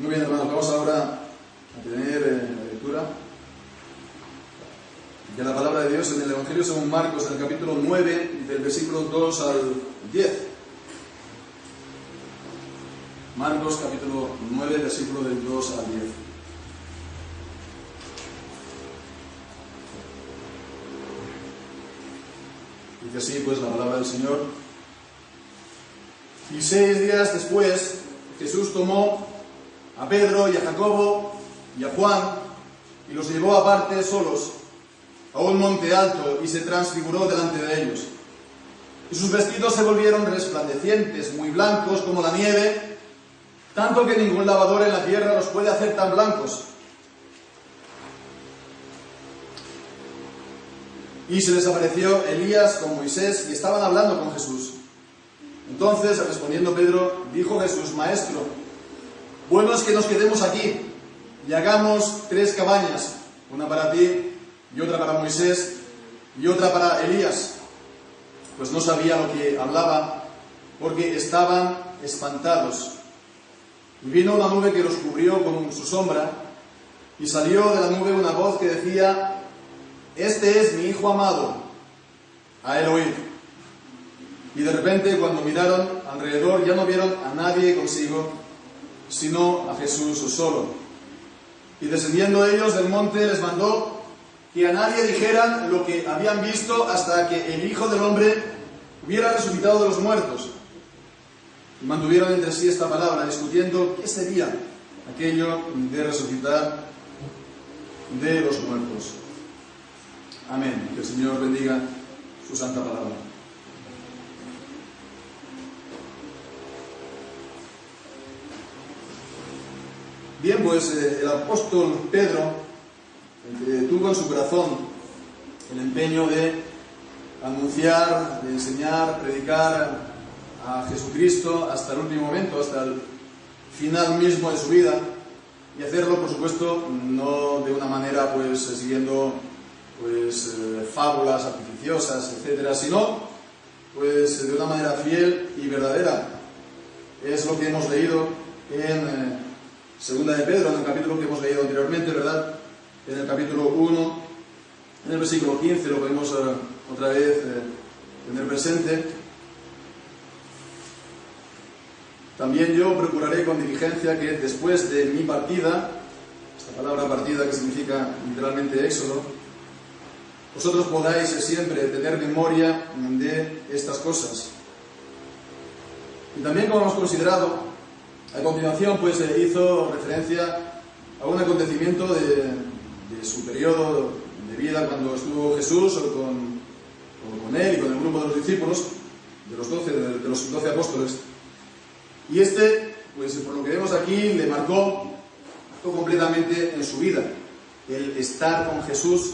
Muy bien, hermanos, vamos ahora a tener la lectura de la palabra de Dios en el Evangelio según Marcos, en el capítulo 9, del versículo 2 al 10. Marcos, capítulo 9, versículo del 2 al 10. Dice así, pues, la palabra del Señor. Y 6 días después, Jesús tomó a Pedro y a Jacobo y a Juan y los llevó aparte solos a un monte alto y se transfiguró delante de ellos. Y sus vestidos se volvieron resplandecientes, muy blancos como la nieve, tanto que ningún lavador en la tierra los puede hacer tan blancos. Y se les apareció Elías con Moisés y estaban hablando con Jesús. Entonces, respondiendo Pedro, dijo Jesús: Maestro, bueno es que nos quedemos aquí y hagamos 3 cabañas, una para ti y otra para Moisés y otra para Elías. Pues no sabía lo que hablaba, porque estaban espantados. Y vino una nube que los cubrió con su sombra, y salió de la nube una voz que decía: Este es mi Hijo amado, a él oíd. Y de repente, cuando miraron alrededor, ya no vieron a nadie consigo, sino a Jesús solo. Y descendiendo ellos del monte, les mandó que a nadie dijeran lo que habían visto hasta que el Hijo del Hombre hubiera resucitado de los muertos. Y mantuvieron entre sí esta palabra, discutiendo qué sería aquello de resucitar de los muertos. Amén. Que el Señor bendiga su santa palabra. Bien, pues el apóstol Pedro tuvo en su corazón el empeño de anunciar, de enseñar, predicar a Jesucristo hasta el último momento, hasta el final mismo de su vida, y hacerlo, por supuesto, no de una manera pues siguiendo fábulas artificiosas, etcétera, sino pues de una manera fiel y verdadera. Es lo que hemos leído en Segunda de Pedro, en el capítulo que hemos leído anteriormente, ¿verdad? En el capítulo 1, en el versículo 15, lo podemos otra vez tener presente. También yo procuraré con diligencia que después de mi partida, esta palabra partida que significa literalmente éxodo, vosotros podáis siempre tener memoria de estas cosas. Y también, como hemos considerado, a continuación pues hizo referencia a un acontecimiento de su periodo de vida cuando estuvo Jesús con él y con el grupo de los discípulos, de los 12 apóstoles. Y pues por lo que vemos aquí, le marcó completamente en su vida el estar con Jesús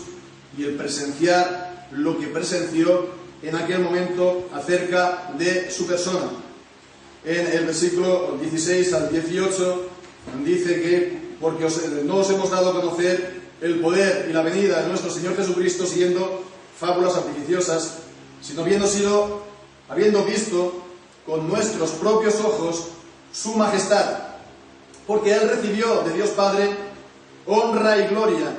y el presenciar lo que presenció en aquel momento acerca de su persona. En el versículo 16 al 18 dice que porque no os hemos dado a conocer el poder y la venida de nuestro Señor Jesucristo siguiendo fábulas artificiosas, sino habiendo visto con nuestros propios ojos su majestad, porque Él recibió de Dios Padre honra y gloria,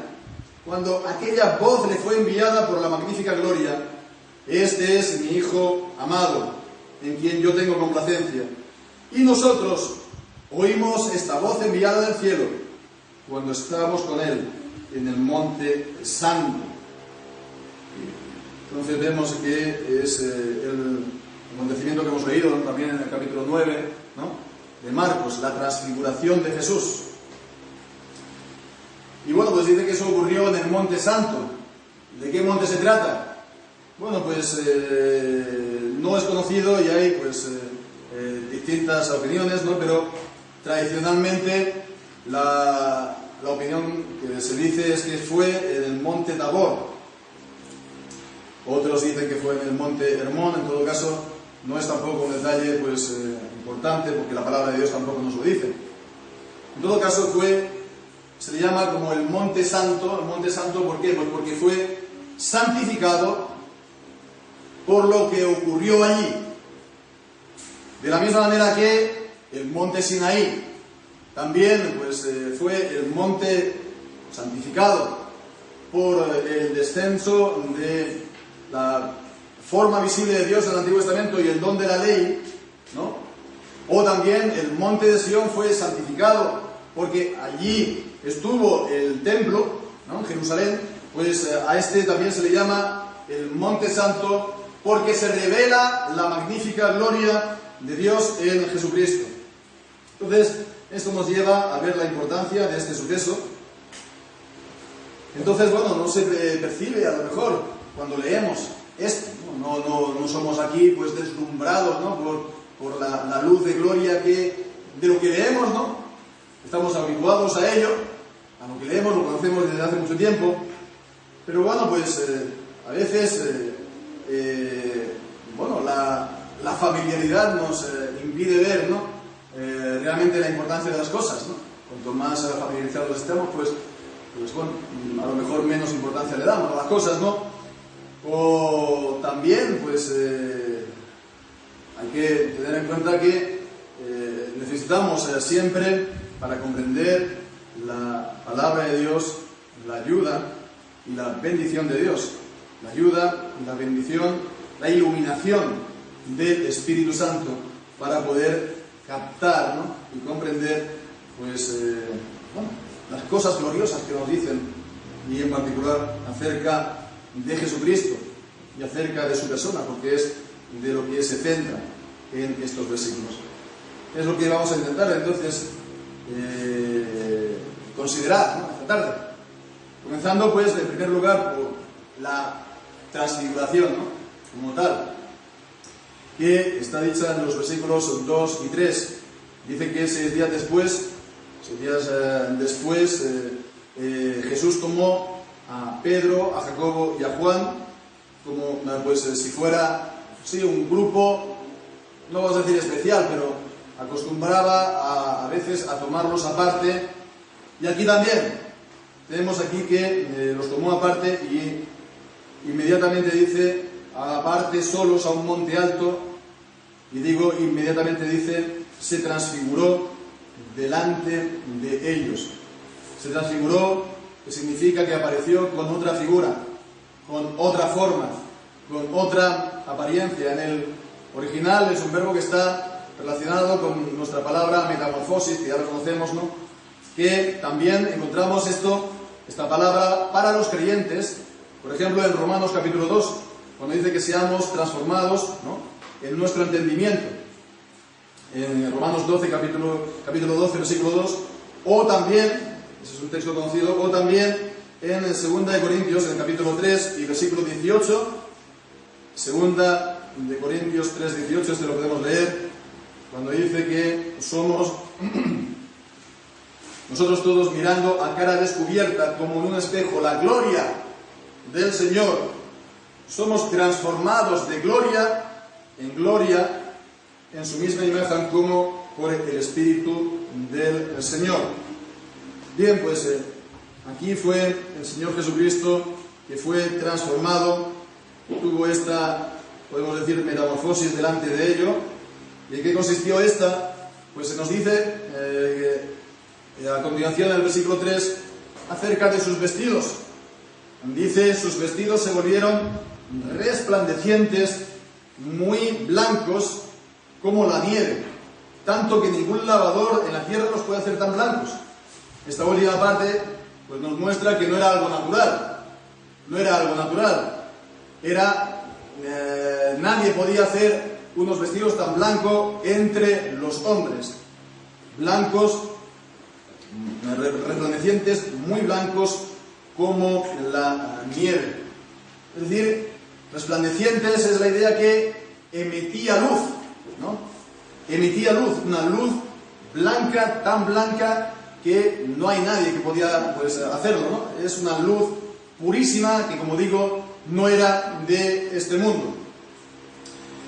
cuando aquella voz le fue enviada por la magnífica gloria: Este es mi Hijo amado, en quien yo tengo complacencia. Y nosotros oímos esta voz enviada del cielo cuando estábamos con Él en el monte santo. Entonces vemos que es el acontecimiento que hemos leído también en el capítulo 9, ¿no?, de Marcos, la transfiguración de Jesús. Y bueno, pues dice que eso ocurrió en el monte santo. ¿De qué monte se trata? Bueno, pues no es conocido y hay pues distintas opiniones, ¿no? Pero tradicionalmente la opinión que se dice es que fue en el monte Tabor. Otros dicen que fue en el monte Hermón. En todo caso, no es tampoco un detalle pues importante, porque la palabra de Dios tampoco nos lo dice. En todo caso, se le llama como el monte santo. El monte santo, ¿por qué? Pues porque fue santificado por lo que ocurrió allí. De la misma manera que el monte Sinaí También pues, fue el monte santificado por el descenso de la forma visible de Dios en el Antiguo Testamento y el don de la ley, ¿no? O también el monte de Sión fue santificado porque allí estuvo el templo, ¿no? En Jerusalén. Pues a este también se le llama el Monte Santo porque se revela la magnífica gloria de Dios en Jesucristo. Entonces, esto nos lleva a ver la importancia de este suceso. Entonces, bueno, no se percibe a lo mejor cuando leemos esto, no somos aquí pues deslumbrados, ¿no? por la luz de gloria de lo que leemos, ¿no? Estamos habituados a ello, a lo que leemos, lo conocemos desde hace mucho tiempo. Pero bueno, pues a veces bueno, la familiaridad nos impide ver, ¿no? Realmente la importancia de las cosas, ¿no? Cuanto más familiarizados estemos, pues bueno, a lo mejor menos importancia le damos a las cosas, ¿no? O también, pues hay que tener en cuenta que necesitamos siempre, para comprender la palabra de Dios, la ayuda y la bendición de Dios, la ayuda y la bendición, la iluminación del Espíritu Santo para poder captar, ¿no? Y comprender pues, bueno, las cosas gloriosas que nos dicen y en particular acerca de Jesucristo y acerca de su persona, porque es de lo que se centra en estos versículos. Es lo que vamos a intentar entonces considerar, ¿no? Esta tarde. Comenzando, pues, en primer lugar, por la transfiguración, ¿no? Como tal, que está dicha en los versículos 2 y 3. Dice que 6 días después, Jesús tomó a Pedro, a Jacobo y a Juan, como pues si fuera, sí, un grupo, no vamos a decir especial, pero acostumbraba a veces a tomarlos aparte. Y aquí también tenemos aquí que los tomó aparte y inmediatamente dice aparte solos a un monte alto, y digo inmediatamente dice se transfiguró delante de ellos. Se transfiguró, que significa que apareció con otra figura, con otra forma, con otra apariencia. En el original es un verbo que está relacionado con nuestra palabra metamorfosis, que ya lo conocemos, ¿no? Que también encontramos esta palabra para los creyentes, por ejemplo en Romanos capítulo 2, cuando dice que seamos transformados, ¿no? En nuestro entendimiento. En Romanos 12, capítulo 12, versículo 2, o también, ese es un texto conocido, o también en 2 de Corintios, en el capítulo 3 y versículo 18, 2 de Corintios 3, 18, este lo podemos leer, cuando dice que somos nosotros todos mirando a cara descubierta como en un espejo la gloria del Señor, somos transformados de gloria en gloria en su misma imagen como por el Espíritu del Señor. Bien, pues aquí fue el Señor Jesucristo que fue transformado, tuvo esta, podemos decir, metamorfosis delante de ello. ¿Y en qué consistió esta? Pues se nos dice a continuación en el versículo 3 acerca de sus vestidos. Dice, sus vestidos se volvieron resplandecientes, muy blancos como la nieve, tanto que ningún lavador en la tierra los puede hacer tan blancos. Esta última parte pues nos muestra que no era algo natural, nadie podía hacer unos vestidos tan blancos entre los hombres, blancos, resplandecientes, muy blancos como la nieve. Es decir, resplandecientes es la idea que emitía luz, ¿no? Emitía luz, una luz blanca, tan blanca que no hay nadie que podía pues, hacerlo, ¿no? Es una luz purísima que, como digo, no era de este mundo.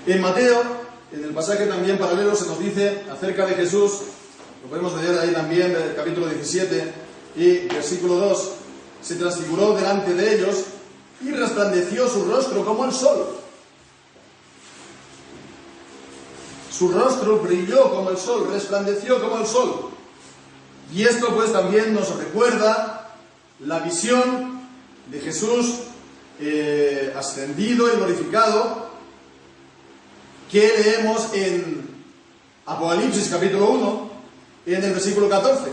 En Mateo, en el pasaje también paralelo, se nos dice acerca de Jesús, lo podemos leer ahí también, el capítulo 17 y versículo 2, se transfiguró delante de ellos y resplandeció su rostro como el sol. Su rostro brilló como el sol, resplandeció como el sol. Y esto pues también nos recuerda la visión de Jesús ascendido y glorificado que leemos en Apocalipsis capítulo 1 en el versículo 14.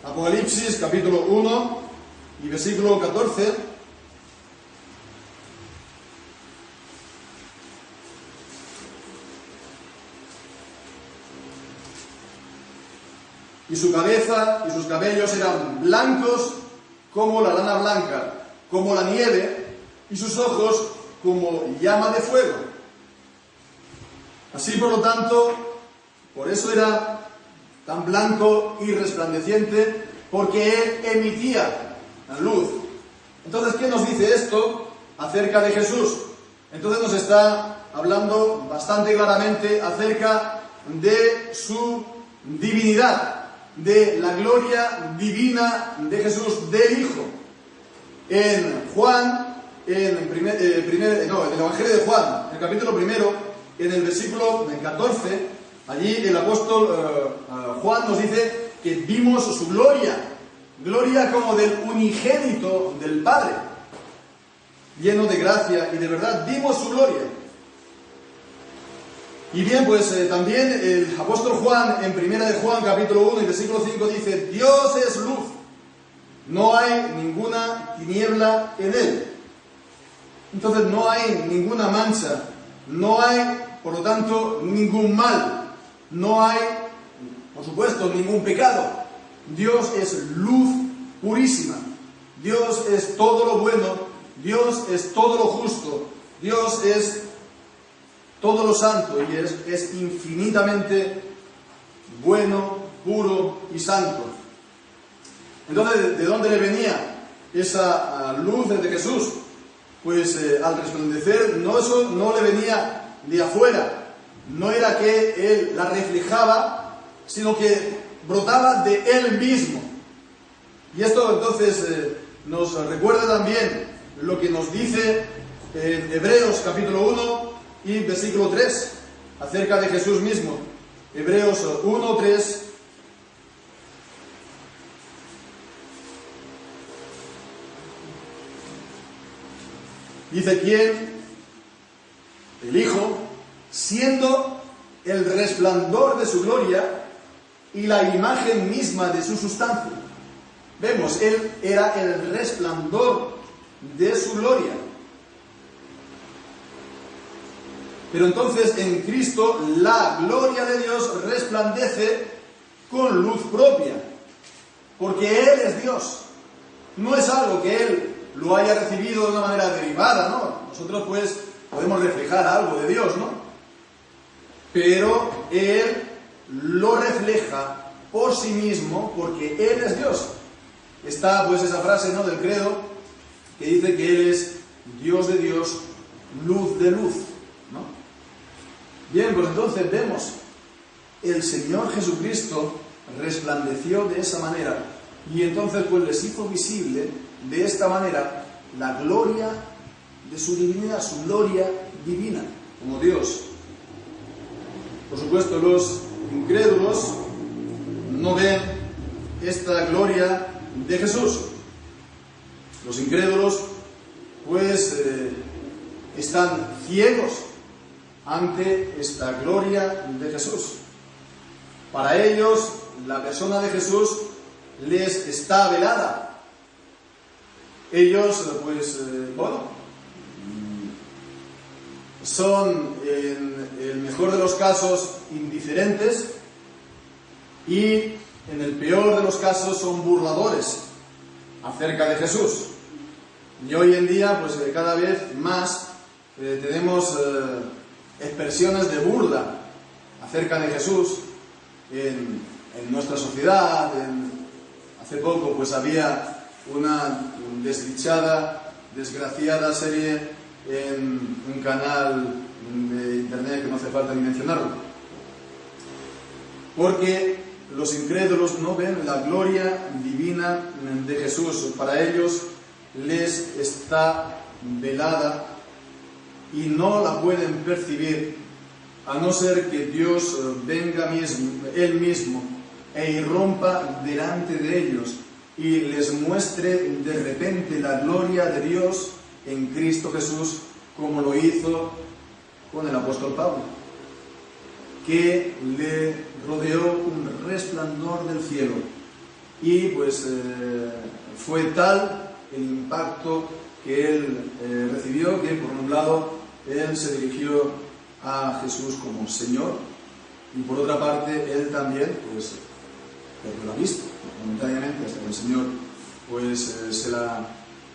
Apocalipsis capítulo 1 y versículo 14. Y su cabeza y sus cabellos eran blancos como la lana blanca, como la nieve, y sus ojos como llama de fuego. Así, por lo tanto, por eso era tan blanco y resplandeciente, porque él emitía la luz. Entonces, ¿qué nos dice esto acerca de Jesús? Entonces nos está hablando bastante claramente acerca de su divinidad, de la gloria divina de Jesús, del Hijo. En Juan, en el Evangelio de Juan, en el capítulo 1, en el versículo 14, allí el apóstol Juan nos dice que vimos su gloria, gloria como del unigénito del Padre, lleno de gracia y de verdad, vimos su gloria. Y bien, pues también el apóstol Juan, en 1 de Juan, capítulo 1, y versículo 5, dice: Dios es luz, no hay ninguna tiniebla en él. Entonces no hay ninguna mancha, no hay, por lo tanto, ningún mal, no hay, por supuesto, ningún pecado. Dios es luz purísima, Dios es todo lo bueno, Dios es todo lo justo, Dios es todo lo santo y es infinitamente bueno, puro y santo. Entonces, ¿de dónde le venía esa luz de Jesús? Pues al resplandecer, eso no le venía de afuera, no era que él la reflejaba, sino que brotaba de él mismo. Y esto entonces nos recuerda también lo que nos dice en Hebreos capítulo 1 y versículo 3 acerca de Jesús mismo. Hebreos 1, 3. Dice: ¿quién? El Hijo, siendo el resplandor de su gloria y la imagen misma de su sustancia. Vemos, él era el resplandor de su gloria. Pero entonces en Cristo la gloria de Dios resplandece con luz propia, porque Él es Dios. No es algo que Él lo haya recibido de una manera derivada, ¿no? Nosotros pues podemos reflejar algo de Dios, ¿no? Pero Él lo refleja por sí mismo porque Él es Dios. Está pues esa frase, ¿no?, del credo que dice que Él es Dios de Dios, luz de luz, ¿no? Bien, pues entonces vemos, el Señor Jesucristo resplandeció de esa manera y entonces pues les hizo visible de esta manera la gloria de su divinidad, su gloria divina, como Dios. Por supuesto, los incrédulos no ven esta gloria de Jesús. Los incrédulos pues están ciegos ante esta gloria de Jesús. Para ellos, la persona de Jesús les está velada. Ellos, pues, son, en el mejor de los casos, indiferentes y, en el peor de los casos, son burladores acerca de Jesús. Y hoy en día, pues, cada vez más tenemos expresiones de burla acerca de Jesús en nuestra sociedad. Hace poco pues había una desdichada, desgraciada serie en un canal de internet que no hace falta ni mencionarlo, porque los incrédulos no ven la gloria divina de Jesús. Para ellos les está velada y no la pueden percibir a no ser que Dios venga Él mismo e irrumpa delante de ellos y les muestre de repente la gloria de Dios en Cristo Jesús, como lo hizo con el apóstol Pablo, que le rodeó un resplandor del cielo y pues fue tal el impacto que él recibió, que por un lado él se dirigió a Jesús como Señor y por otra parte él también pues perdió la vista momentáneamente hasta que el Señor pues se la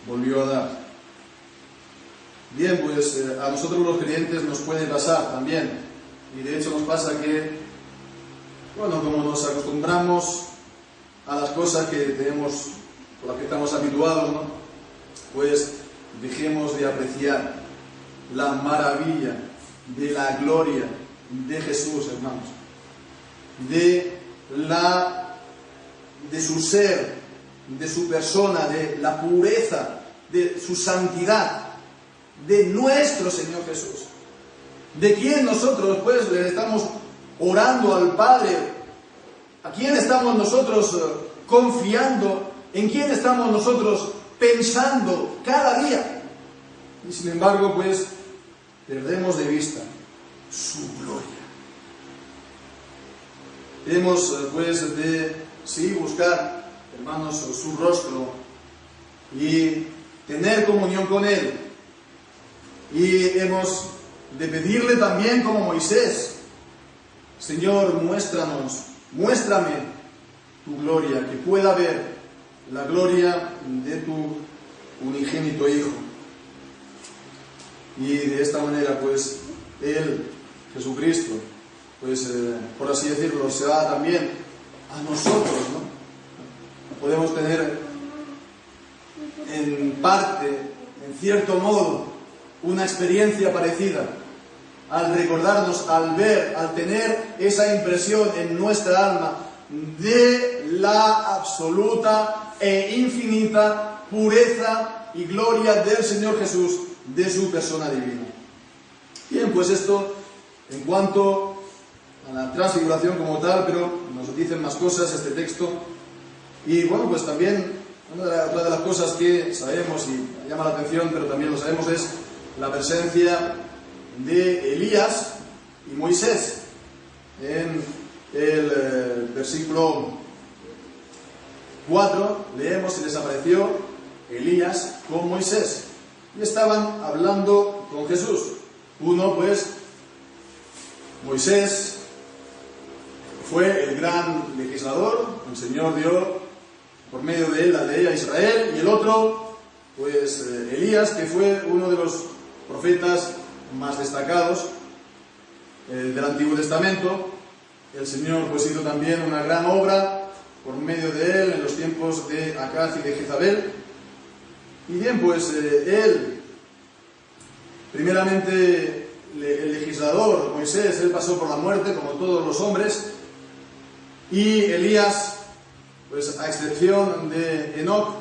volvió a dar. Bien, pues a nosotros los creyentes nos puede pasar también, y de hecho nos pasa que, bueno, como nos acostumbramos a las cosas que tenemos, con las que estamos habituados, ¿no? Pues dejemos de apreciar la maravilla de la gloria de Jesús, hermanos, de su ser, de su persona, de la pureza, de su santidad, de nuestro Señor Jesús, de quien nosotros pues le estamos orando al Padre, a quién estamos nosotros confiando, en quién estamos nosotros pensando cada día, y sin embargo pues perdemos de vista su gloria. Hemos pues de buscar, hermanos, su rostro y tener comunión con Él, y hemos de pedirle también como Moisés: Señor, muéstrame tu gloria, que pueda ver la gloria de tu unigénito Hijo. Y de esta manera pues Él, Jesucristo, pues por así decirlo, se da también a nosotros, ¿no? Podemos tener en parte, en cierto modo, una experiencia parecida al recordarnos, al ver, al tener esa impresión en nuestra alma de la absoluta e infinita pureza y gloria del Señor Jesús, de su persona divina. Bien, pues esto en cuanto a la transfiguración como tal, pero nos dicen más cosas este texto. Y bueno, pues también otra de las cosas que sabemos y llama la atención, pero también lo sabemos, es la presencia de Elías y Moisés. En el versículo 4 leemos: y les apareció Elías con Moisés, y estaban hablando con Jesús. Uno, pues, Moisés fue el gran legislador, el Señor dio por medio de él la ley a Israel, y el otro, pues, Elías, que fue uno de los profetas más destacados del Antiguo Testamento. El Señor pues hizo también una gran obra por medio de él en los tiempos de Acaz y de Jezabel. Y bien, pues él, primeramente el legislador Moisés, él pasó por la muerte como todos los hombres, y Elías, pues a excepción de Enoc,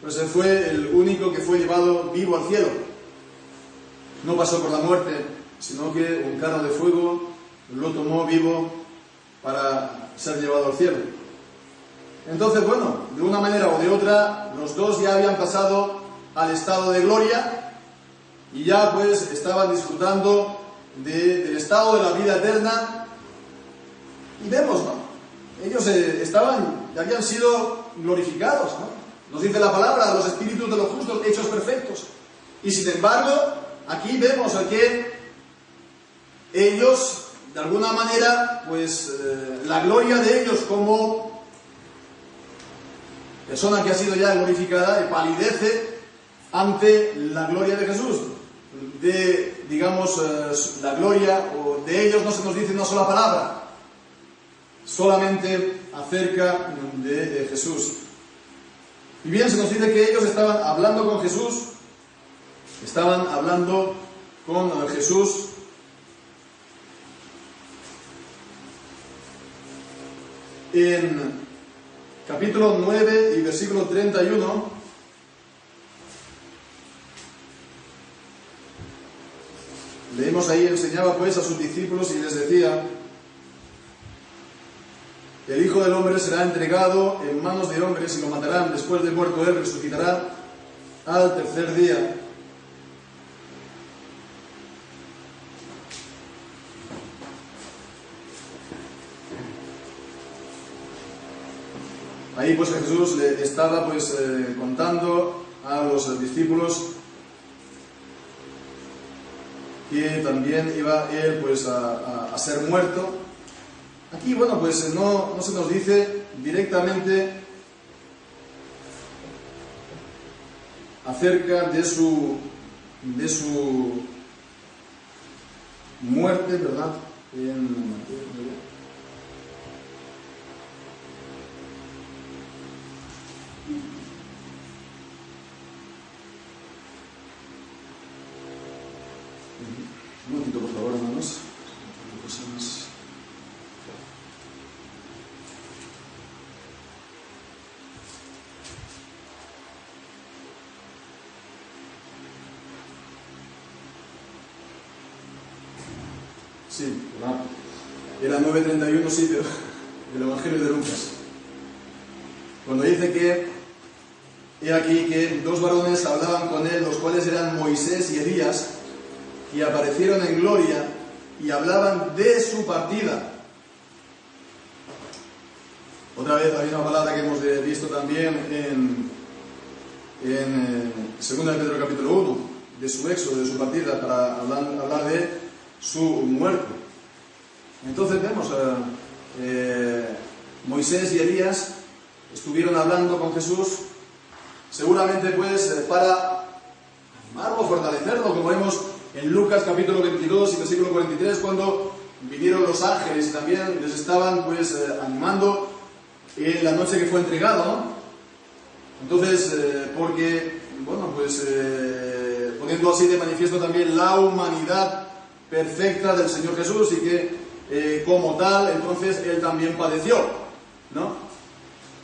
pues él fue el único que fue llevado vivo al cielo. No pasó por la muerte, sino que un carro de fuego lo tomó vivo para ser llevado al cielo. Entonces, bueno, de una manera o de otra, los dos ya habían pasado al estado de gloria y ya pues estaban disfrutando del estado de la vida eterna. Y vemos, ¿no? Ellos ya habían sido glorificados, ¿no? Nos dice la palabra: los espíritus de los justos hechos perfectos. Y sin embargo, aquí vemos que ellos, de alguna manera, pues la gloria de ellos como persona que ha sido ya glorificada palidece ante la gloria de Jesús. Digamos, la gloria de ellos no se nos dice una sola palabra, solamente acerca de Jesús. Y bien, se nos dice que ellos estaban hablando con Jesús. Estaban hablando con Jesús. En capítulo 9 y versículo 31, leemos ahí: enseñaba pues a sus discípulos y les decía: el Hijo del Hombre será entregado en manos de hombres y lo matarán. Después de muerto él resucitará al tercer día. Ahí pues Jesús le estaba pues contando a los discípulos que también iba él pues a ser muerto. Aquí bueno pues no se nos dice directamente acerca de su muerte, ¿verdad? Un momentito, por favor, hermanos. Sí, ¿verdad? Era 9:31, sí, pero el Evangelio de Lucas. Cuando dice que, he aquí que dos varones hablaban con él, los cuales eran Moisés y Elías, y aparecieron en gloria y hablaban de su partida. Otra vez hay una palabra que hemos visto también en 2 de Pedro capítulo 1, de su éxodo, de su partida, para hablar de su muerte. Entonces vemos Moisés y Elías estuvieron hablando con Jesús, seguramente pues para animarlo, fortalecerlo, como vemos en Lucas capítulo 22 y versículo 43, cuando vinieron los ángeles y también les estaban pues animando en la noche que fue entregado, ¿no? Entonces, porque, bueno, pues poniendo así de manifiesto también la humanidad perfecta del Señor Jesús y que como tal, entonces Él también padeció, ¿no?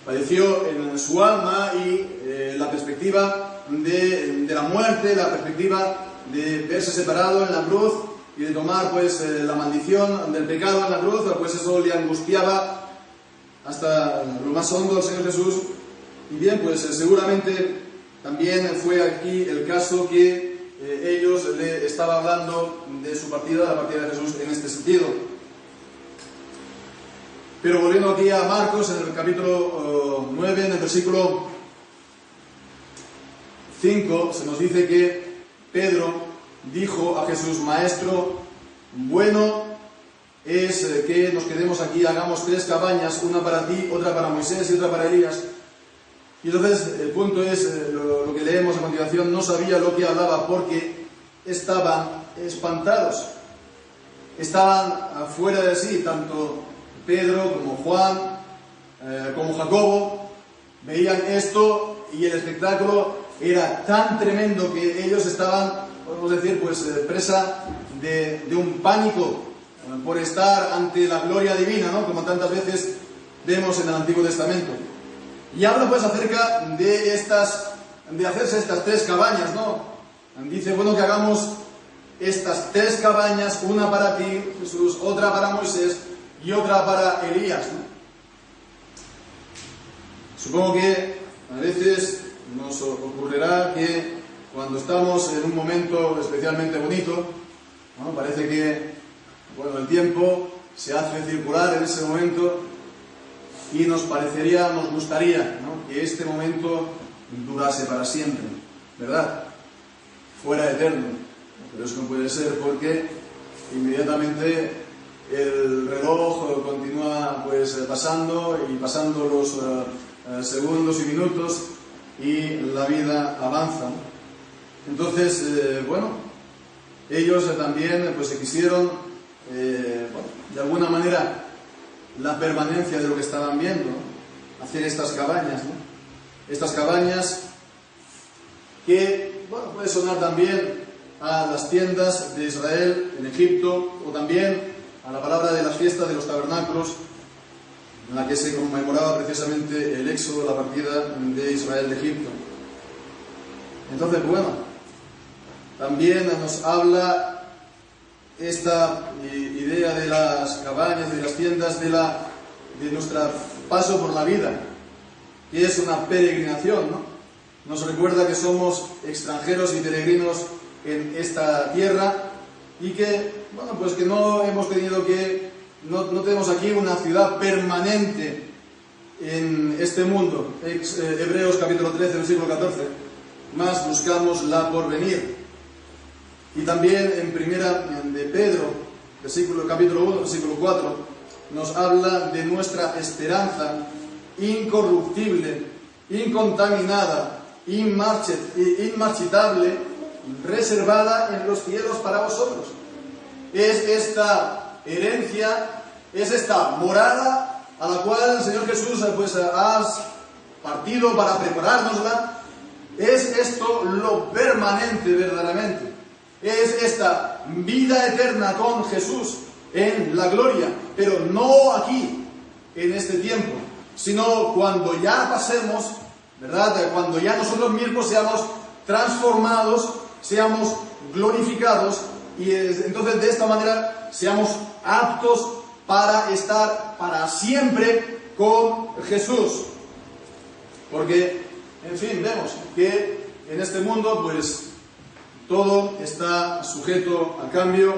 Padeció en su alma y la perspectiva de la muerte, la perspectiva de verse separado en la cruz y de tomar pues la maldición del pecado en la cruz, pues eso le angustiaba hasta lo más hondo al Señor Jesús. Y bien, pues seguramente también fue aquí el caso que ellos le estaban hablando de su partida, la partida de Jesús en este sentido. Pero volviendo aquí a Marcos, en el capítulo 9, en el versículo 5, se nos dice que Pedro dijo a Jesús: Maestro, bueno es que nos quedemos aquí, hagamos 3 cabañas, una para ti, otra para Moisés y otra para Elías. Y entonces el punto es, lo que leemos a continuación, no sabía lo que hablaba porque estaban espantados, estaban fuera de sí, tanto Pedro como Juan, como Jacobo, veían esto y el espectáculo era tan tremendo que ellos estaban, podemos decir, pues presa de un pánico por estar ante la gloria divina, ¿no? Como tantas veces vemos en el Antiguo Testamento. Y habla pues acerca de hacerse estas 3 cabañas, ¿no? Dice, bueno, que hagamos estas 3 cabañas, una para ti, Jesús, otra para Moisés y otra para Elías, ¿no? Supongo que a veces nos ocurrirá que cuando estamos en un momento especialmente bonito, ¿no? Parece que, bueno, el tiempo se hace circular en ese momento y nos gustaría, ¿no? Que este momento durase para siempre, ¿verdad? Fuera eterno. Pero eso no puede ser porque inmediatamente el reloj continúa pues pasando los segundos y minutos y la vida avanza, ¿no? Entonces, bueno, ellos también pues se quisieron, de alguna manera, la permanencia de lo que estaban viendo, ¿no? Hacer estas cabañas, ¿no? Estas cabañas que, bueno, puede sonar también a las tiendas de Israel en Egipto, o también a la palabra de la fiesta de los tabernáculos, en la que se conmemoraba precisamente el éxodo, la partida de Israel de Egipto. Entonces, bueno, también nos habla esta idea de las cabañas, de las tiendas, de de nuestro paso por la vida, que es una peregrinación, ¿no? Nos recuerda que somos extranjeros y peregrinos en esta tierra y que, bueno, pues que no tenemos aquí una ciudad permanente en este mundo. Hebreos capítulo 13, versículo 14, más buscamos la porvenir. Y también en primera de Pedro, capítulo 1, versículo 4, nos habla de nuestra esperanza incorruptible, incontaminada, inmarchitable, reservada en los cielos para vosotros. Es esta herencia, es esta morada a la cual el Señor Jesús pues has partido para preparárnosla. Es esto lo permanente verdaderamente. Es esta vida eterna con Jesús en la gloria, pero no aquí, en este tiempo, sino cuando ya pasemos, ¿verdad? Cuando ya nosotros mismos seamos transformados, seamos glorificados y entonces de esta manera seamos aptos para estar para siempre con Jesús. Porque, en fin, vemos que en este mundo pues todo está sujeto a cambio.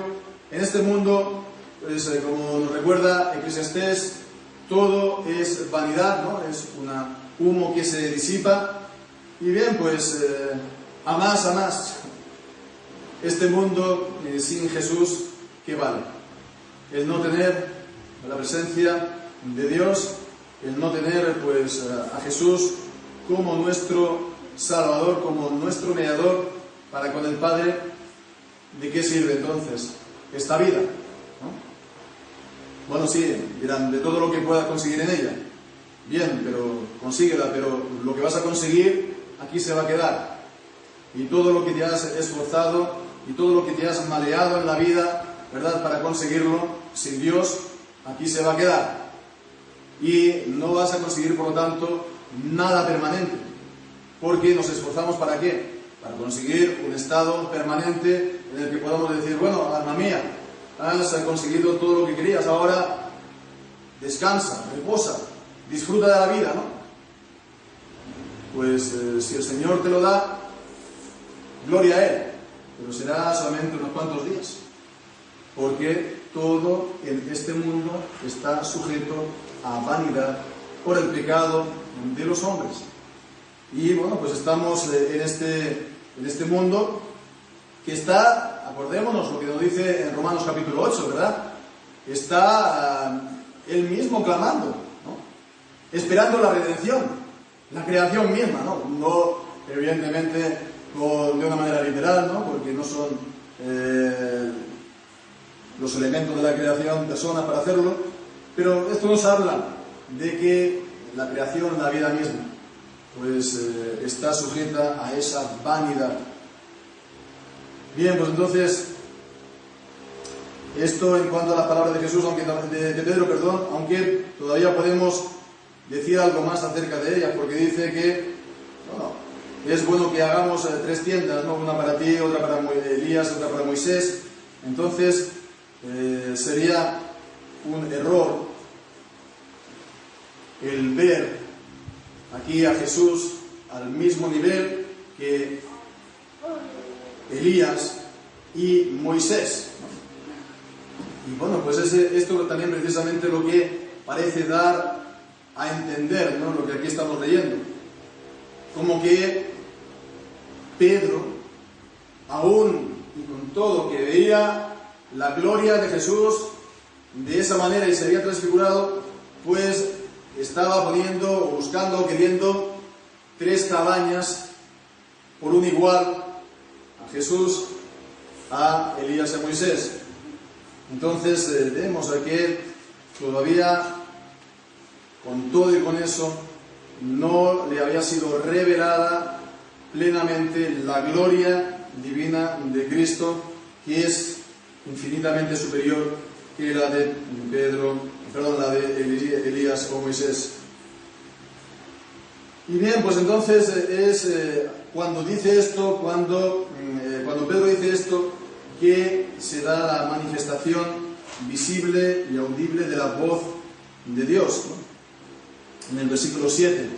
En este mundo, pues, como nos recuerda Eclesiastés, todo es vanidad, ¿no? Es un humo que se disipa. Y bien, pues a más, este mundo sin Jesús, ¿qué vale? El no tener la presencia de Dios, el no tener pues a Jesús como nuestro Salvador, como nuestro mediador para con el Padre, ¿de qué sirve entonces esta vida? ¿No? Bueno, sí, dirán, de todo lo que puedas conseguir en ella. Bien, pero consíguela, pero lo que vas a conseguir aquí se va a quedar. Y todo lo que te has esforzado y todo lo que te has maleado en la vida, ¿verdad?, para conseguirlo, sin Dios, aquí se va a quedar. Y no vas a conseguir, por lo tanto, nada permanente. Porque nos esforzamos ¿para qué? Para conseguir un estado permanente en el que podamos decir, bueno, alma mía, has conseguido todo lo que querías, ahora descansa, reposa, disfruta de la vida, ¿no? Pues si el Señor te lo da, gloria a Él, pero será solamente unos cuantos días, porque todo en este mundo está sujeto a vanidad por el pecado de los hombres. Y bueno, pues estamos en este mundo que está, acordémonos lo que nos dice en Romanos capítulo 8, ¿verdad? Está Él mismo clamando, ¿no? Esperando la redención, la creación misma, ¿no? No, evidentemente, de una manera literal, ¿no? Porque no son los elementos de la creación personas para hacerlo, pero esto nos habla de que la creación, la vida misma, pues está sujeta a esa vanidad. Bien, pues entonces, esto en cuanto a las palabras de Jesús, de Pedro, perdón, aunque todavía podemos decir algo más acerca de ellas, porque dice que, bueno, es bueno que hagamos 3 tiendas, ¿no? Una para ti, otra para Elías, otra para Moisés. Entonces, sería un error el ver aquí a Jesús al mismo nivel que Elías y Moisés. Y bueno, pues esto también precisamente lo que parece dar a entender, ¿no? Lo que aquí estamos leyendo. Como que Pedro, aún y con todo que veía la gloria de Jesús de esa manera y se había transfigurado, pues estaba poniendo, buscando, queriendo 3 cabañas por un igual a Jesús, a Elías y a Moisés. Entonces vemos que todavía con todo y con eso no le había sido revelada plenamente la gloria divina de Cristo, que es infinitamente superior que la de la de Elías o Moisés. Y bien, pues entonces es cuando dice esto, cuando Pedro dice esto, que se da la manifestación visible y audible de la voz de Dios, ¿no? En el versículo 7,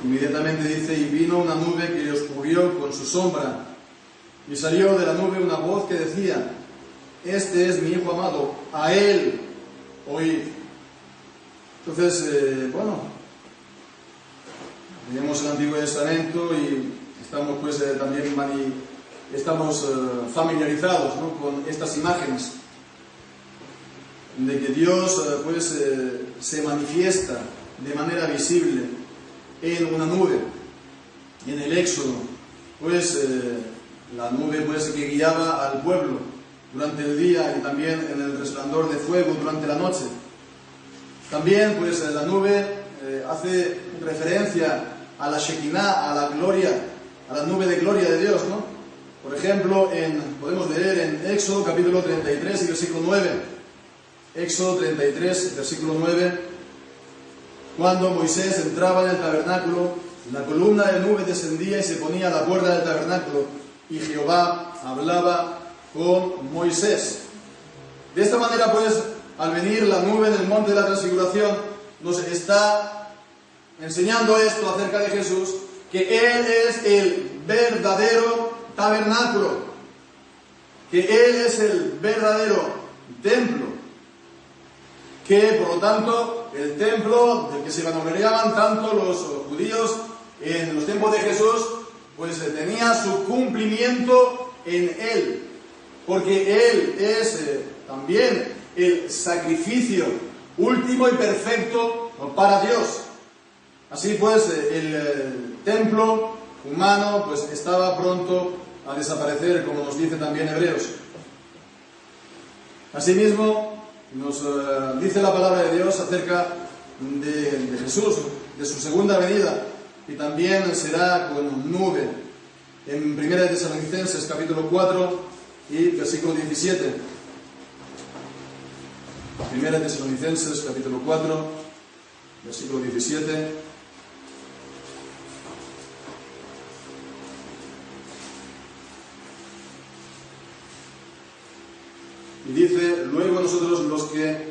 inmediatamente dice: y vino una nube que los cubrió con su sombra, y salió de la nube una voz que decía: este es mi Hijo amado, a él oíd. Entonces, leemos el Antiguo Testamento y estamos pues también familiarizados, ¿no?, con estas imágenes de que Dios se manifiesta de manera visible en una nube. En el Éxodo, la nube que guiaba al pueblo durante el día, y también en el resplandor de fuego durante la noche. También la nube hace referencia a la Shekinah, a la gloria, a la nube de gloria de Dios, ¿no? Por ejemplo, podemos leer en Éxodo capítulo 33 y versículo 9. Éxodo 33, versículo 9. Cuando Moisés entraba en el tabernáculo, la columna de nube descendía y se ponía a la puerta del tabernáculo, y Jehová hablaba con Moisés. De esta manera, al venir la nube del monte de la transfiguración, nos está enseñando esto acerca de Jesús, que Él es el verdadero tabernáculo, que Él es el verdadero templo, que por lo tanto el templo del que se vanagloriaban tanto los judíos en los tiempos de Jesús, tenía su cumplimiento en Él, porque Él es también el sacrificio último y perfecto para Dios. Así el templo humano estaba pronto a desaparecer, como nos dice también Hebreos. Asimismo, nos dice la palabra de Dios acerca de Jesús, de su segunda venida, y también será con nube, en 1 Tesalonicenses capítulo 4 y versículo 17. 1 Tesalonicenses capítulo 4, versículo 17. Y dice: luego nosotros, los que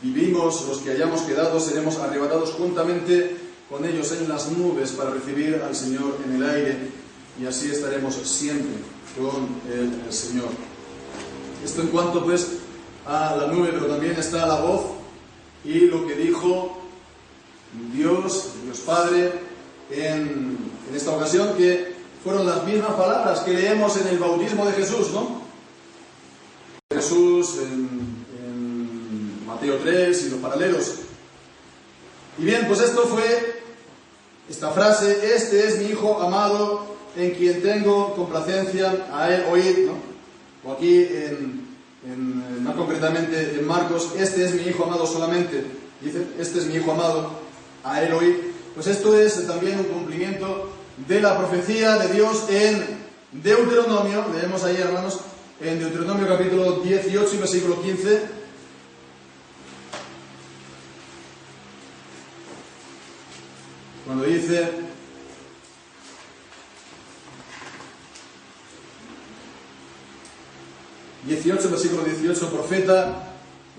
vivimos, los que hayamos quedado, seremos arrebatados juntamente con ellos en las nubes para recibir al Señor en el aire, y así estaremos siempre con el Señor. Esto en cuanto a la nube, pero también está la voz y lo que dijo Dios Padre en esta ocasión, que fueron las mismas palabras que leemos en el bautismo de Jesús, ¿no? Jesús en Mateo 3 y los paralelos. Y bien, esto fue esta frase: este es mi Hijo amado, en quien tengo complacencia, a él oíd, ¿no? O aquí más concretamente en Marcos: este es mi Hijo amado solamente. Dice: este es mi Hijo amado, a él oíd. Esto es también un cumplimiento de la profecía de Dios en Deuteronomio. Leemos ahí, hermanos, en Deuteronomio capítulo 18 y versículo 15. Cuando dice: 18, versículo 18, profeta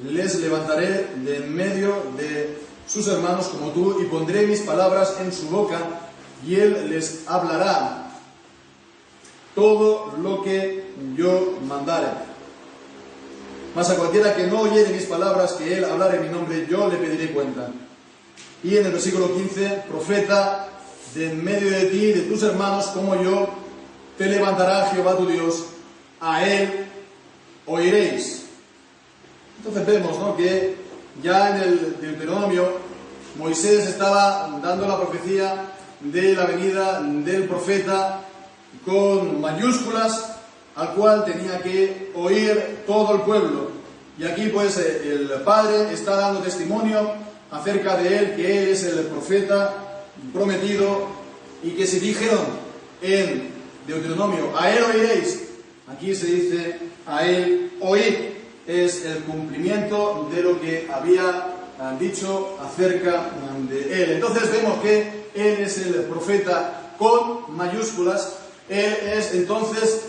les levantaré de en medio de sus hermanos como tú, y pondré mis palabras en su boca, y él les hablará todo lo que yo mandare. Mas a cualquiera que no oyere mis palabras, que él hablare en mi nombre, yo le pediré cuenta. Y en el versículo 15, profeta, de en medio de ti y de tus hermanos como yo, te levantará Jehová tu Dios, a él oiréis. Entonces vemos, ¿no?, que ya en el Deuteronomio Moisés estaba dando la profecía de la venida del profeta con mayúsculas, al cual tenía que oír todo el pueblo. Y aquí el Padre está dando testimonio acerca de él, que él es el profeta prometido, y que se dijeron en Deuteronomio: a él oiréis. Aquí se dice: a él oír. Es el cumplimiento de lo que había dicho acerca de él. Entonces vemos que él es el profeta con mayúsculas. Él es entonces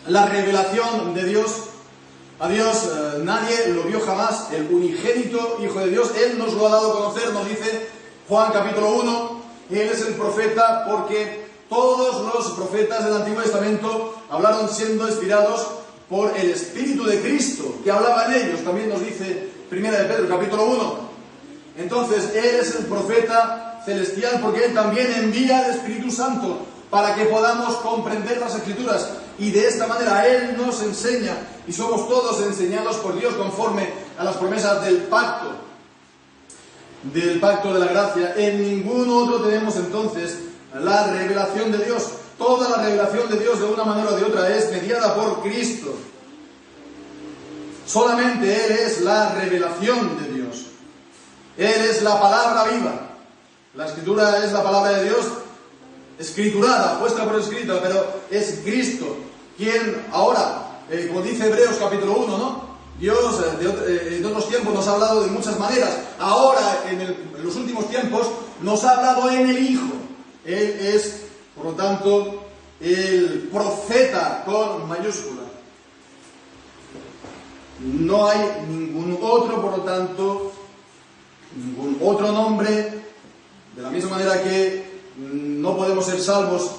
la revelación de Dios, A Dios nadie lo vio jamás, el unigénito Hijo de Dios, Él nos lo ha dado a conocer, nos dice Juan capítulo 1, Él es el profeta porque todos los profetas del Antiguo Testamento hablaron siendo inspirados por el Espíritu de Cristo, que hablaba en ellos, también nos dice 1 de Pedro capítulo 1. Entonces, Él es el profeta celestial porque Él también envía el Espíritu Santo para que podamos comprender las Escrituras. Y de esta manera Él nos enseña, y somos todos enseñados por Dios conforme a las promesas del pacto de la gracia. En ningún otro tenemos entonces la revelación de Dios. Toda la revelación de Dios, de una manera o de otra, es mediada por Cristo. Solamente Él es la revelación de Dios. Él es la palabra viva. La Escritura es la palabra de Dios escriturada, puesta por escrito, pero es Cristo quien ahora, como dice Hebreos capítulo 1, ¿no? Dios en otros tiempos nos ha hablado de muchas maneras. Ahora, en los últimos tiempos, nos ha hablado en el Hijo. Él es, por lo tanto, el profeta con mayúscula. No hay ningún otro, por lo tanto, ningún otro nombre, de la misma manera que no podemos ser salvos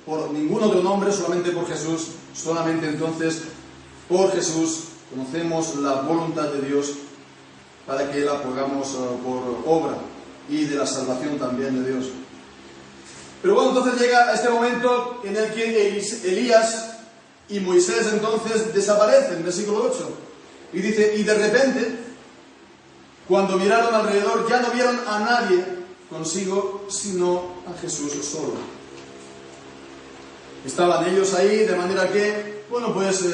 por ningún otro nombre, solamente por Jesús. Solamente entonces por Jesús conocemos la voluntad de Dios para que la pongamos por obra, y de la salvación también de Dios. Pero bueno, entonces llega este momento en el que Elías y Moisés entonces desaparecen, versículo 8. Y dice, y de repente, cuando miraron alrededor, ya no vieron a nadie consigo, sino a Jesús solo. Estaban ellos ahí, de manera que, bueno, pues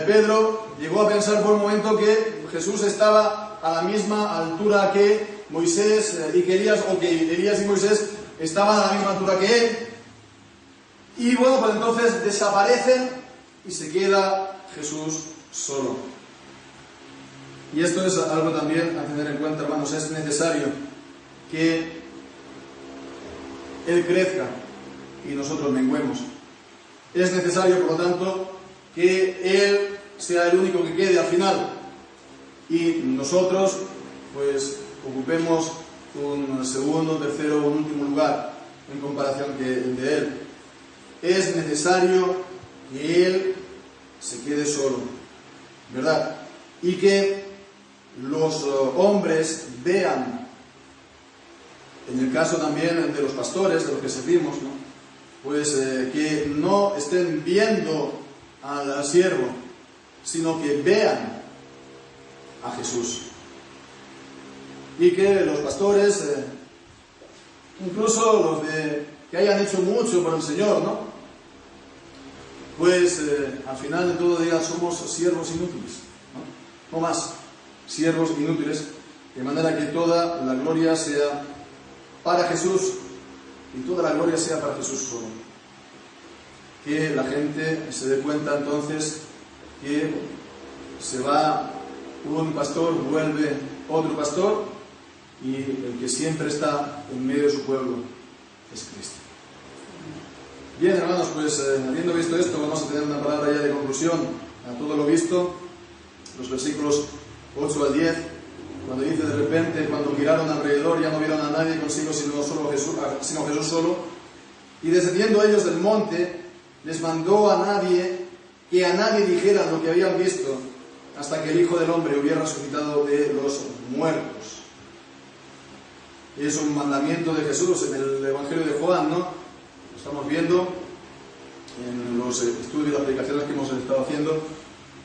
Pedro llegó a pensar por un momento que Jesús estaba a la misma altura que Moisés y que Elías, o que Elías y Moisés estaban a la misma altura que él. Y bueno, pues entonces desaparecen y se queda Jesús solo. Y esto es algo también a tener en cuenta, hermanos. Es necesario que Él crezca y nosotros menguemos. Es necesario, por lo tanto, que Él sea el único que quede al final y nosotros, pues, ocupemos un segundo, tercero o un último lugar en comparación de Él. Es necesario que Él se quede solo, ¿verdad? Y que los hombres vean, en el caso también de los pastores, de los que servimos, ¿no? Pues que no estén viendo al siervo, sino que vean a Jesús. Y que los pastores, incluso los que hayan hecho mucho por el Señor, ¿no? Pues al final de todo digan, somos siervos inútiles, ¿no? No más, siervos inútiles, de manera que toda la gloria sea para Jesús, y toda la gloria sea para Jesús solo. Que la gente se dé cuenta entonces que se va un pastor, vuelve otro pastor, y el que siempre está en medio de su pueblo es Cristo. Bien, hermanos, pues habiendo visto esto, vamos a tener una palabra ya de conclusión a todo lo visto. Los versículos 8 al 10, cuando dice de repente, cuando miraron alrededor, ya no vieron a nadie consigo sino Jesús solo. Y descendiendo ellos del monte, les mandó que a nadie dijeran lo que habían visto, hasta que el Hijo del Hombre hubiera resucitado de los muertos. Es un mandamiento de Jesús en el Evangelio de Juan, ¿no? Lo estamos viendo en los estudios y las predicaciones que hemos estado haciendo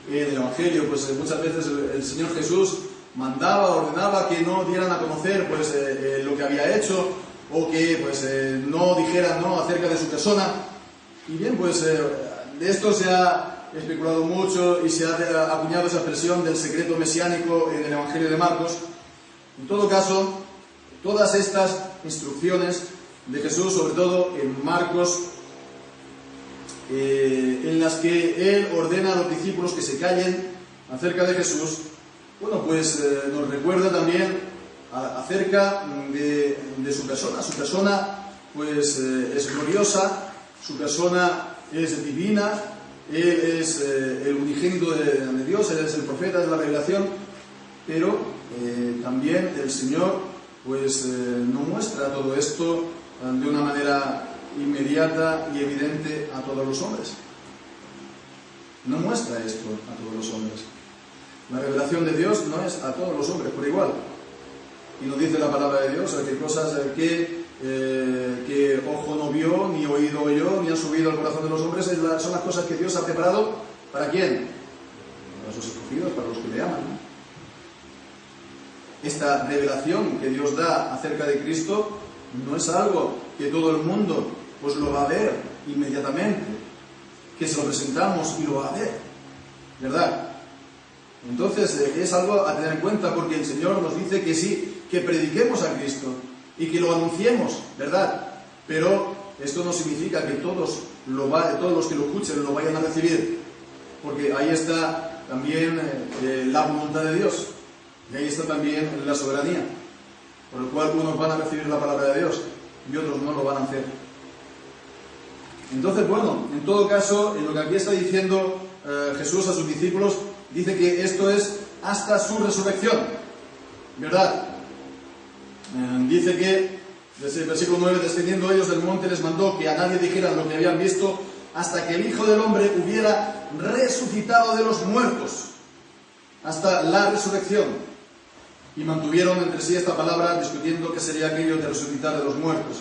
en el Evangelio. Pues muchas veces el Señor Jesús mandaba, ordenaba que no dieran a conocer pues lo que había hecho, o que pues no dijeran, ¿no?, acerca de su persona. Y bien, pues de esto se ha especulado mucho y se ha acuñado esa expresión del secreto mesiánico en el Evangelio de Marcos. En todo caso, todas estas instrucciones de Jesús, sobre todo en Marcos, en las que Él ordena a los discípulos que se callen acerca de Jesús, bueno, pues nos recuerda también acerca de su persona. Su persona pues es gloriosa, su persona es divina, Él es el unigénito de Dios, Él es el profeta de la revelación, pero también el Señor pues no muestra todo esto de una manera inmediata y evidente a todos los hombres. No muestra esto a todos los hombres. La revelación de Dios no es a todos los hombres por igual. Y nos dice la palabra de Dios que cosas que ojo no vio, ni oído oyó, ni han subido al corazón de los hombres, son las cosas que Dios ha preparado. ¿Para quién? Para sus escogidos, para los que le aman, ¿no? Esta revelación que Dios da acerca de Cristo no es algo que todo el mundo pues lo va a ver inmediatamente, que se lo presentamos y lo va a ver, ¿verdad? Entonces es algo a tener en cuenta, porque el Señor nos dice que sí, que prediquemos a Cristo y que lo anunciemos, ¿verdad? Pero esto no significa que todos los que lo escuchen lo vayan a recibir, porque ahí está también la voluntad de Dios, y ahí está también la soberanía, por el cual unos van a recibir la palabra de Dios y otros no lo van a hacer. Entonces, bueno, en todo caso, en lo que aquí está diciendo Jesús a sus discípulos, dice que esto es hasta su resurrección, ¿verdad? Dice que, desde el versículo 9, descendiendo ellos del monte, les mandó que a nadie dijeran lo que habían visto hasta que el Hijo del Hombre hubiera resucitado de los muertos, hasta la resurrección. Y mantuvieron entre sí esta palabra, discutiendo qué sería aquello de resucitar de los muertos.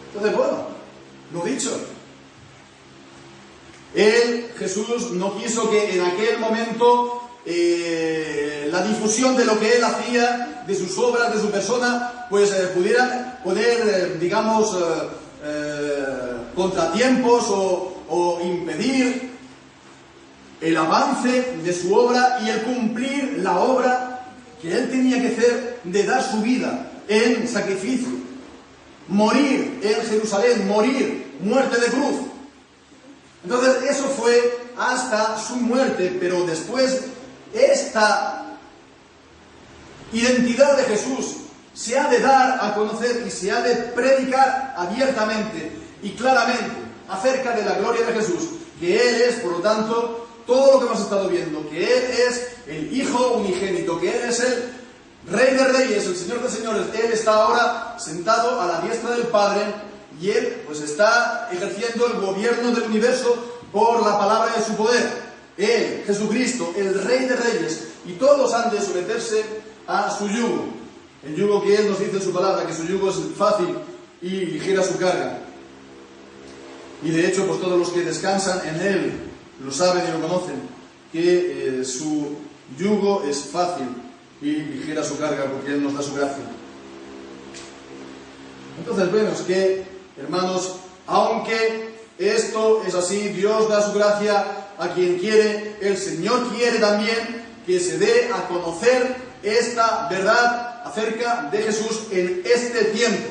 Entonces, bueno, lo dicho. Él, Jesús, no quiso que en aquel momento la difusión de lo que Él hacía, de sus obras, de su persona, pues pudieran poner, digamos, contratiempos o impedir el avance de su obra y el cumplir la obra que Él tenía que hacer de dar su vida en sacrificio, morir en Jerusalén, morir, muerte de cruz. Entonces eso fue hasta su muerte, pero después esta identidad de Jesús se ha de dar a conocer y se ha de predicar abiertamente y claramente acerca de la gloria de Jesús, que Él es, por lo tanto, todo lo que hemos estado viendo, que Él es el Hijo unigénito, que Él es el Rey de Reyes, el Señor de Señores. Él está ahora sentado a la diestra del Padre y Él pues está ejerciendo el gobierno del universo por la palabra de su poder. Él, Jesucristo, el Rey de Reyes, y todos han de someterse a su yugo. El yugo que Él nos dice en su palabra, que su yugo es fácil y ligera su carga. Y de hecho, pues todos los que descansan en Él lo saben y lo conocen, que su yugo es fácil y ligera su carga, porque Él nos da su gracia. Entonces vemos que, hermanos, aunque esto es así, Dios da su gracia a quien quiere, el Señor quiere también que se dé a conocer esta verdad acerca de Jesús en este tiempo.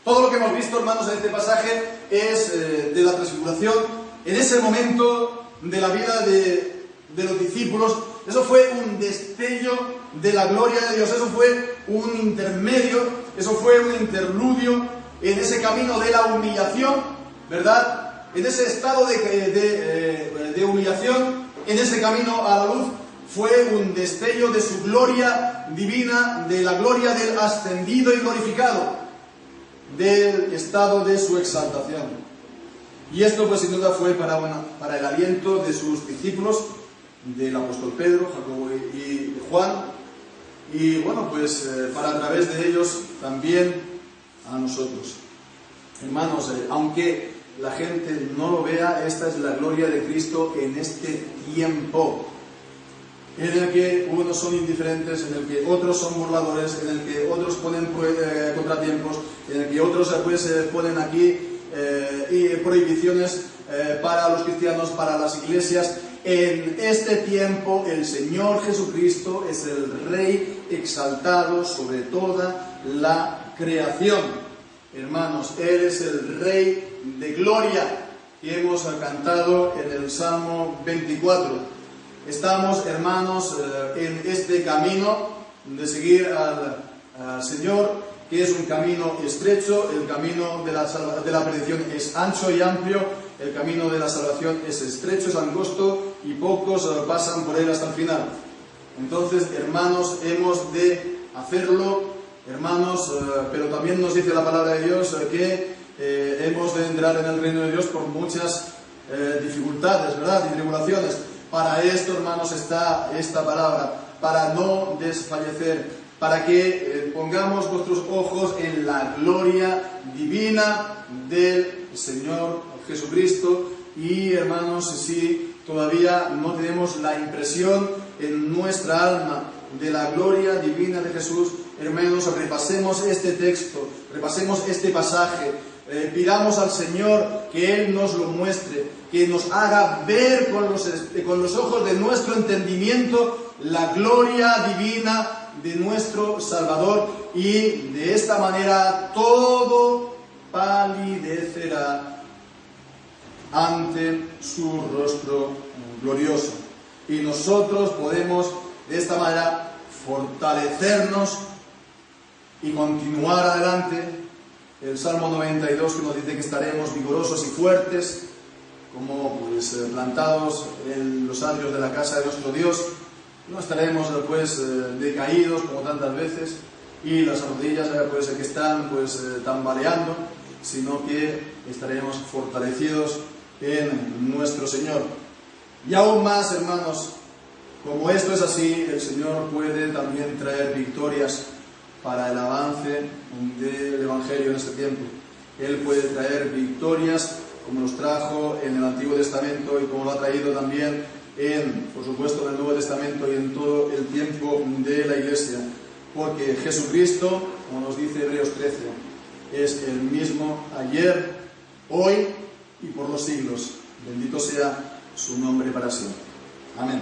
Todo lo que hemos visto, hermanos, en este pasaje es de la transfiguración, en ese momento de la vida de los discípulos. Eso fue un destello de la gloria de Dios, eso fue un intermedio, eso fue un interludio en ese camino de la humillación, ¿verdad? En ese estado de humillación, en ese camino a la luz, fue un destello de su gloria divina, de la gloria del ascendido y glorificado, del estado de su exaltación. Y esto pues sin duda fue para el aliento de sus discípulos, del apóstol Pedro, Jacobo y Juan, y bueno, pues para a través de ellos también a nosotros. Hermanos, aunque la gente no lo vea, esta es la gloria de Cristo en este tiempo, en el que unos son indiferentes, en el que otros son burladores, en el que otros ponen contratiempos, en el que otros pues ponen aquí prohibiciones para los cristianos, para las iglesias. En este tiempo el Señor Jesucristo es el Rey exaltado sobre toda la creación. Hermanos, Él es el Rey de gloria que hemos cantado en el Salmo 24. Estamos, hermanos, en este camino de seguir al Señor, que es un camino estrecho. El camino de la perdición es ancho y amplio, el camino de la salvación es estrecho, es angosto y pocos pasan por él hasta el final. Entonces, hermanos, hemos de hacerlo, hermanos, pero también nos dice la palabra de Dios que hemos de entrar en el reino de Dios por muchas dificultades, ¿verdad? Y tribulaciones. Para esto, hermanos, está esta palabra, para no desfallecer, para que pongamos vuestros ojos en la gloria divina del Señor Jesucristo. Y, hermanos, si todavía no tenemos la impresión en nuestra alma de la gloria divina de Jesús, hermanos, repasemos este texto, repasemos este pasaje, pidamos al Señor que Él nos lo muestre, que nos haga ver con los ojos de nuestro entendimiento la gloria divina de nuestro Salvador, y de esta manera todo palidecerá ante su rostro glorioso. Y nosotros podemos de esta manera fortalecernos y continuar adelante. El Salmo 92 que nos dice que estaremos vigorosos y fuertes, como plantados en los atrios de la casa de nuestro Dios. No estaremos decaídos como tantas veces, y las rodillas puede ser que están tambaleando, sino que estaremos fortalecidos en nuestro Señor. Y aún más, hermanos, como esto es así, el Señor puede también traer victorias para el avance del Evangelio en este tiempo. Él puede traer victorias como los trajo en el Antiguo Testamento y como lo ha traído también por supuesto, en el Nuevo Testamento y en todo el tiempo de la Iglesia. Porque Jesucristo, como nos dice Hebreos 13, es el mismo ayer, hoy y por los siglos. Bendito sea su nombre para siempre. Amén.